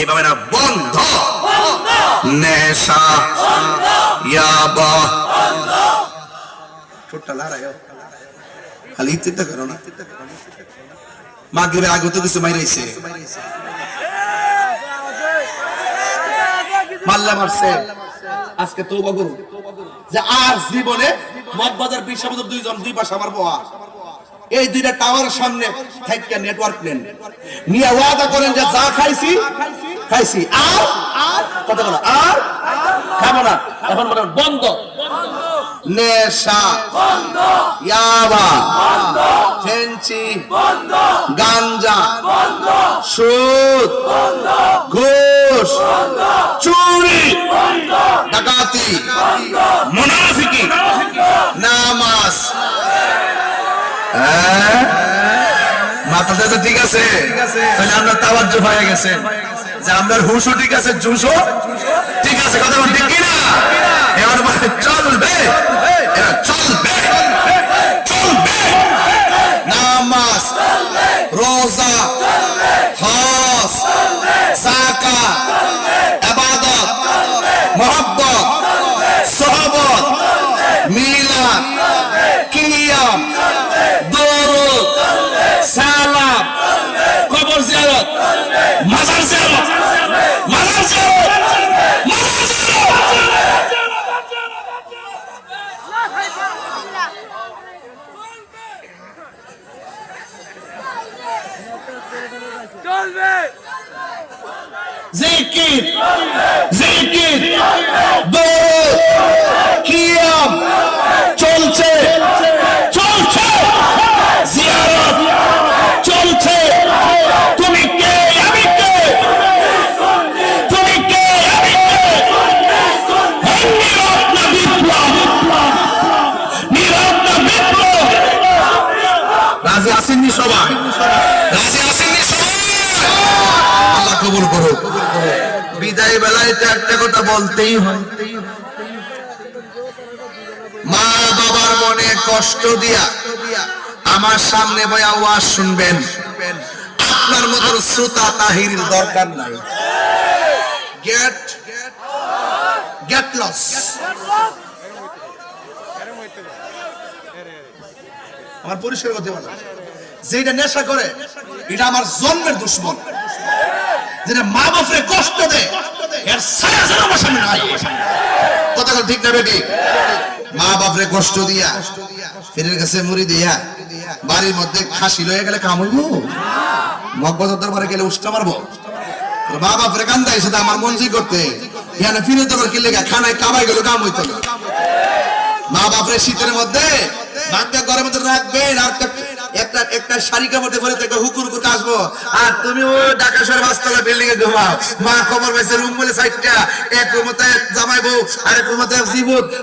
এইভাবে না, বন্ধ নেশা ইয়াবা ছোট্ট লড়াইও খালি চিন্তা করো না, মাগরিবের আগে তো কিছু মাইরাইছে, মাল্লা মারছে, আজকে তওবা করো যে আর জীবনে মগবাজার বিশ্ববাজার দুইজন দুই পাশে আমার বাবা, এই দুইটা টাওয়ারের সামনে থাইকা নেটওয়ার্ক নেন নিয়ে ওয়াদা করেন যে যা খাইছি খাইছি, আর কথা বলো, আর খাবো না। এখন বলেন বন্ধ নেশা বন্ধ, ইয়াবা বন্ধ, ফেন্সি বন্ধ, গাঞ্জা বন্ধ, সুদ বন্ধ, ঘুষ বন্ধ, চুরি বন্ধ, ডাকাতি বন্ধ, মুনাফিকি নামাজ। মাথাতে ঠিক আছে, তাহলে আমরা তাওয়াজ্জুহ হয়ে গেছে যে আমরা হুশও ঠিক আছে, জুসও ঠিক আছে, কথা বল ঠিক কিনা? এবার বলে চলবে, এরা চলবে, চলবে নামাজ, রোজা, হজ, যাকাত, ইবাদত, মুহাব্বত, সোহবত, মিলাদ, কিয়াম, দরুদ, সালাম, কবর জিয়ারত, মাজার জিয়ারত, মাজার জিয়ারত, মাজার জিয়ারত। চলবে জিকির, জিকির, দরুদ, কিয়াম চলছে, চলছে জিয়ারত চলছে। তুমি কে আমি কে, তুমি কে আমি কে, নীরব না বিপ্লব, নীরব না বিপ্লব। রাজি আসেননি সবাই, রাজি আসেননি সবাই, আল্লাহ কবুল করুক। বিদায় বেলায় একটা কথা বলতেই হয়, মা বাবার মনে কষ্ট দিয়া আমার সামনে বয়া ওয়াজ শুনবেন, আপনার মতো শ্রোতা তাহিরির দরকার নাই। Get get lost. আমার পরিষ্কার কথা বলা, যেটা নেশা করে এটা আমার জন্মের দুশ্মন, যেটা মা বাপরে কষ্ট দেয় এর ছায়া যেন আমার সামনে নাই। কথা ঠিক না বেটি? মা বাপরে কষ্ট দিয়া, ফিরের কাছে মুড়ি দিয়া, বাড়ির মধ্যে খাসি লয়ে গেলে কাম হইব? মগবাজার দরবারে গেলে উষ্টা মারবো? মা বাপরে কান্দাই সেটা আমার মঞ্জি করতে, এখানে ফিরে তোমার কি লেখা খানায় কামাই গেল কাম হইতো না। মা বাপরে শীতের মধ্যে ভাগ্যা ঘরের মধ্যে রাখবেন, আর একটা একটা শাড়ি কাপড়ে পরে একটা হুকুর হুকুর আসবো, আর তুমি ও ঢাকা শহর 5 তলা বিল্ডিং এ ঘুমাও। মা খবর পাইছে রুম বলে 4টা, এক রুমতে জামাই বউ, আর এক রুমতে জীবত,